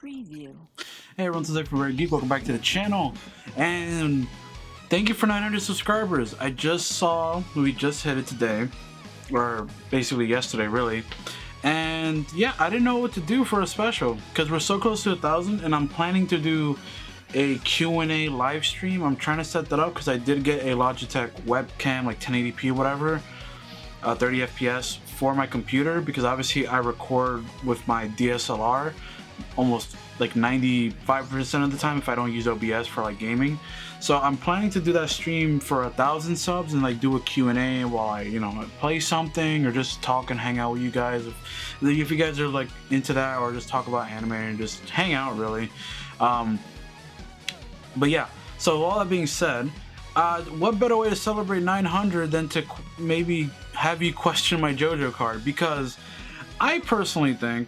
Preview. Hey everyone, this is Very Geek. Welcome back to the channel, and thank you for 900 subscribers. I just saw we just hit it today, or basically yesterday, really. And yeah, I didn't know what to do for a special because we're so close to 1,000, and I'm planning to do a Q&A live stream. I'm trying to set that up because I did get a Logitech webcam, like 1080p or whatever, 30 FPS for my computer, because obviously I record with my DSLR almost like 95% of the time if I don't use OBS for like gaming. So I'm planning to do that stream for 1,000 subs and like do a Q&A while I, you know, play something or just talk and hang out with you guys. If you guys are like into that, or just talk about anime and just hang out really. But yeah, so all that being said, what better way to celebrate 900 than to maybe have you question my Jojo card? Because I personally think,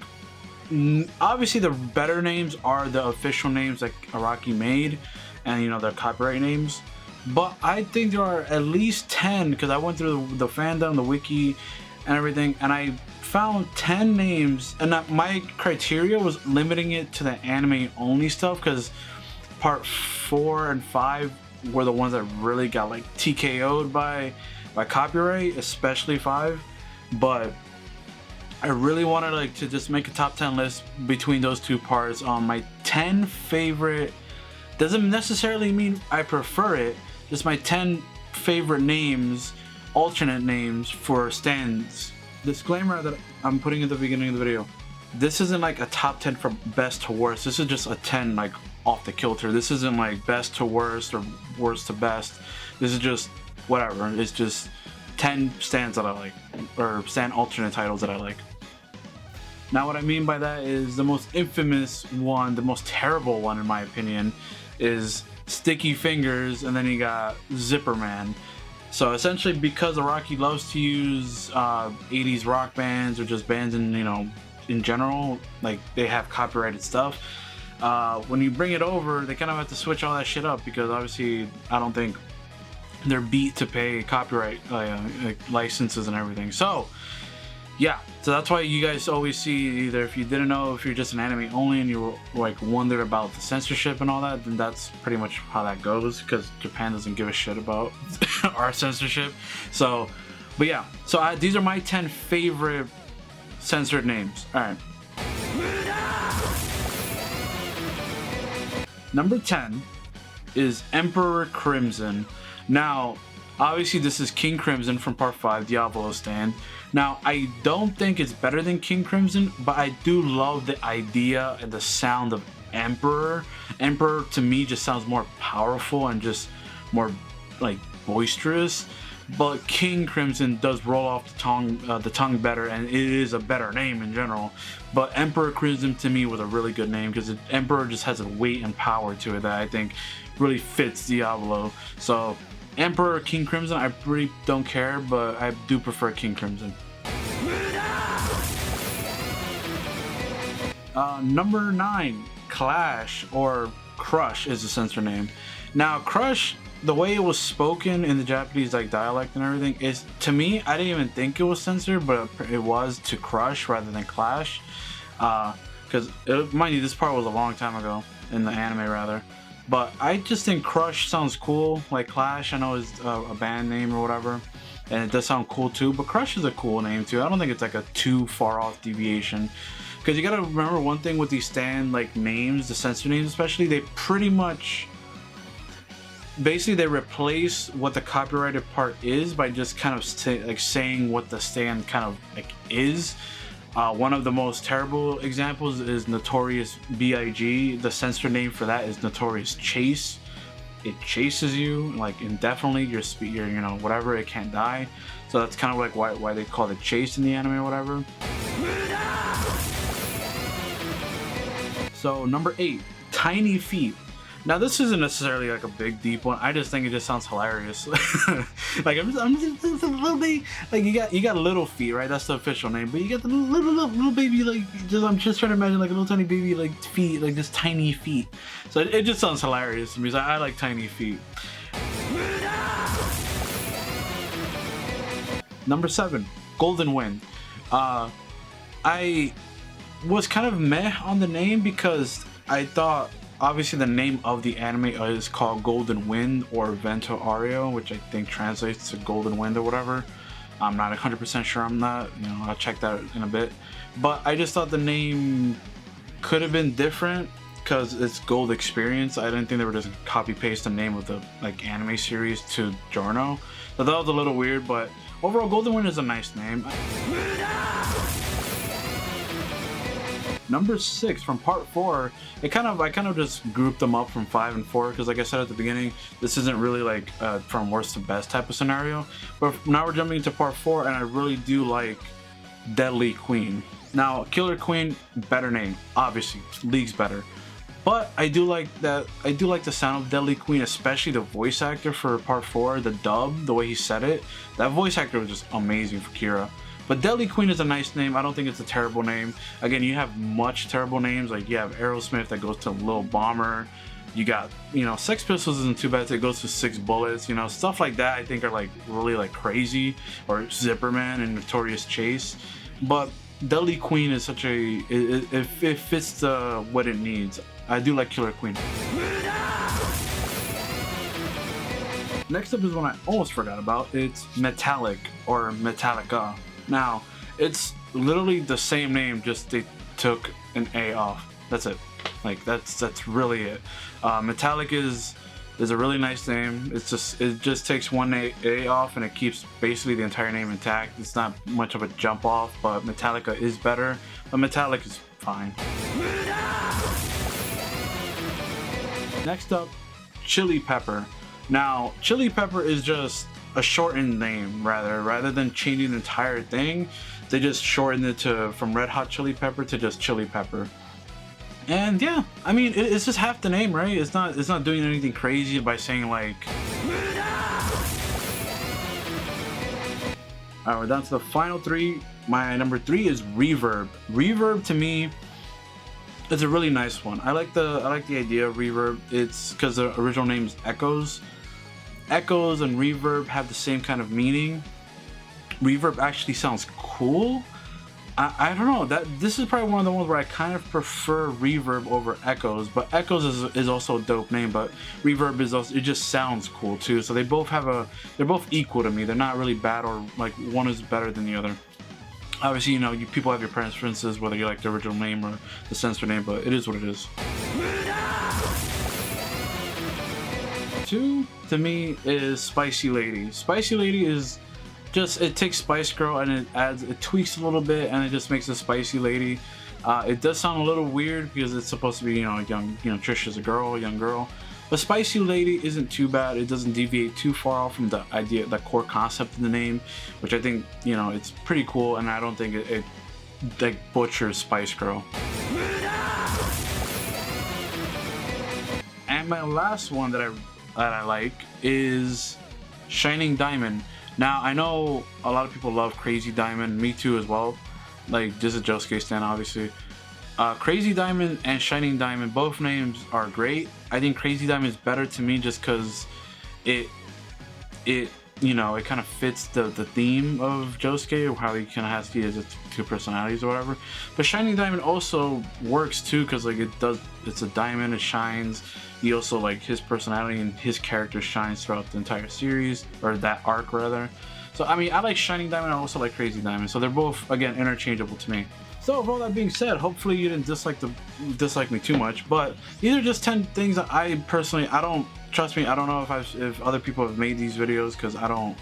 obviously the better names are the official names like Araki made, and you know, their copyright names, but I think there are at least 10, because I went through the fandom, the wiki and everything, and I found 10 names, and my criteria was limiting it to the anime only stuff, because part 4 and 5 were the ones that really got like TKO'd by copyright, especially 5. But I really wanted like to just make a top 10 list between those two parts on my 10 favorite. Doesn't necessarily mean I prefer it, just my 10 favorite names, alternate names for stands. Disclaimer that I'm putting at the beginning of the video: this isn't like a top 10 from best to worst. This is just a 10 like off the kilter. This isn't like best to worst or worst to best. This is just whatever. It's just 10 stands that I like, or stand alternate titles that I like. Now what I mean by that is the most infamous one, the most terrible one in my opinion, is Sticky Fingers, and then you got Zipper Man. So essentially, because Araki loves to use 80s rock bands, or just bands in, you know, in general, like they have copyrighted stuff, when you bring it over, they kind of have to switch all that shit up, because obviously I don't think they're beat to pay copyright like licenses and everything. So yeah, so that's why you guys always see, either if you didn't know, if you're just an anime only and you were like wondered about the censorship and all that, then that's pretty much how that goes, because Japan doesn't give a shit about our censorship. So, but yeah, so these are my 10 favorite censored names. All right. Number 10 is Emperor Crimson. Now, obviously this is King Crimson from part 5, Diavolo stand. Now, I don't think it's better than King Crimson, but I do love the idea and the sound of Emperor. Emperor to me just sounds more powerful and just more like boisterous. But King Crimson does roll off the tongue better, and it is a better name in general. But Emperor Crimson to me was a really good name, because Emperor just has a weight and power to it that I think really fits Diavolo. So Emperor, King Crimson, I really don't care, but I do prefer King Crimson. Number 9, Clash, or Crush is the censor name. Now Crush, the way it was spoken in the Japanese like dialect and everything, is, to me, I didn't even think it was censored, but it was to Crush rather than Clash, because mind you, this part was a long time ago in the anime rather. But I just think Crush sounds cool. Like Clash, I know, is a band name or whatever, and it does sound cool too, but Crush is a cool name too. I don't think it's like a too far off deviation, because you gotta remember one thing with these stand like names, the censor names especially, they pretty much basically they replace what the copyrighted part is by just kind of saying what the stand kind of like is. One of the most terrible examples is Notorious B.I.G. The censor name for that is Notorious Chase. It chases you like indefinitely. You're you know, whatever, it can't die. So that's kind of like why they call it Chase in the anime or whatever. So number 8, Tiny Feet. Now this isn't necessarily like a big deep one. I just think it just sounds hilarious. Like I'm just a little baby. Like you got little feet, right? That's the official name. But you got the little baby, like I'm just trying to imagine like a little tiny baby like feet, like just tiny feet. So it just sounds hilarious to me. So I like tiny feet. Number 7, Golden Wind. was kind of meh on the name because I thought obviously the name of the anime is called Golden Wind or Vento Ario, which I think translates to Golden Wind or whatever. I'm not 100% sure on that, you know, I'll check that in a bit. But I just thought the name could have been different because it's Gold Experience. I didn't think they were just copy paste the name of the like anime series to Giorno. So that was a little weird, but overall Golden Wind is a nice name. Number 6 from part 4, I kind of just grouped them up from 5 and 4 because like I said at the beginning, this isn't really like from worst to best type of scenario. But now we're jumping into part 4 and I really do like Deadly Queen. Now Killer Queen, better name, obviously, leagues better. But I do like the sound of Deadly Queen, especially the voice actor for part 4, the dub, the way he said it. That voice actor was just amazing for Kira. But Deadly Queen is a nice name. I don't think it's a terrible name. Again, you have much terrible names. Like you have Aerosmith that goes to Lil Bomber. You got, you know, Sex Pistols isn't too bad. It goes to 6 Bullets. You know, stuff like that I think are like really like crazy. Or Zipperman and Notorious Chase. But Deadly Queen is such a, it fits what it needs. I do like Killer Queen. Next up is one I almost forgot about. It's Metallic or Metallica. Now, it's literally the same name, just they took an A off. That's it. Like that's really it. Metallic is a really nice name. It just takes one A off and it keeps basically the entire name intact. It's not much of a jump off, but Metallica is better. But Metallic is fine. Next up, Chili Pepper. Now, Chili Pepper is just a shortened name, rather than changing the entire thing. They just shortened it from Red Hot Chili Pepper to just Chili Pepper. And yeah, I mean, it's just half the name, right? It's not doing anything crazy by saying like. Alright, we're down to the final 3. My number 3 is Reverb. Reverb to me, it's a really nice one. I like the idea of Reverb. It's because the original name is Echoes. Echoes and reverb have the same kind of meaning. Reverb actually sounds cool. I don't know, this is probably one of the ones where I kind of prefer Reverb over Echoes, but Echoes is also a dope name, but Reverb is also, it just sounds cool too. So they both have they're both equal to me. They're not really bad or like one is better than the other. Obviously, you know, people have your preferences, whether you like the original name or the censored name, but it is what it is. 2 to me is Spicy Lady. Spicy Lady is just, it takes Spice Girl and it tweaks a little bit and it just makes a Spicy Lady. It does sound a little weird because it's supposed to be, you know, Trish is a young girl. But Spicy Lady isn't too bad. It doesn't deviate too far off from the idea, the core concept of the name, which I think, you know, it's pretty cool, and I don't think it like butchers Spice Girl. And my last one that I like is Shining Diamond. Now I know a lot of people love Crazy Diamond, me too as well. Like, just a Josuke stan, obviously. Crazy Diamond and Shining Diamond, both names are great. I think Crazy Diamond is better to me just because it you know, it kind of fits the theme of Josuke, or how he kind of has his 2 personalities or whatever. But Shining Diamond also works too because like it's a diamond, it shines. He also, like, his personality and his character shines throughout the entire series, or that arc rather. So I mean, I like Shining Diamond, I also like Crazy Diamond, so they're both, again, interchangeable to me. So with all that being said, hopefully you didn't dislike me too much, but these are just 10 things that I personally, trust me, I don't know if other people have made these videos because I don't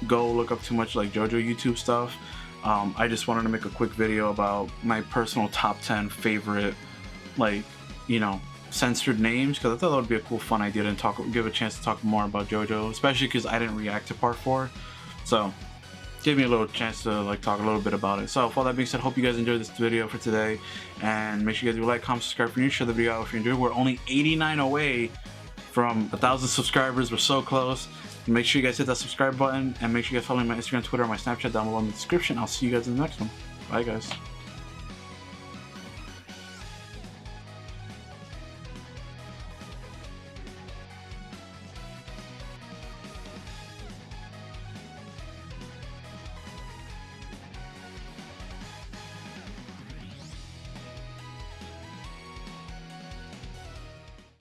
go look up too much like Jojo YouTube stuff. I just wanted to make a quick video about my personal top 10 favorite, like, you know, censored names, because I thought that would be a cool, fun idea to give a chance to talk more about Jojo, especially because I didn't react to part 4. So give me a little chance to like talk a little bit about it. So with all that being said, hope you guys enjoyed this video for today, and make sure you guys do like, comment, subscribe if you're new, share the video out if you enjoyed. We're only 89 away from 1,000 subscribers. We're so close. Make sure you guys hit that subscribe button, and make sure you guys follow me on my Instagram, Twitter, and my Snapchat down below in the description. I'll see you guys in the next one. Bye guys.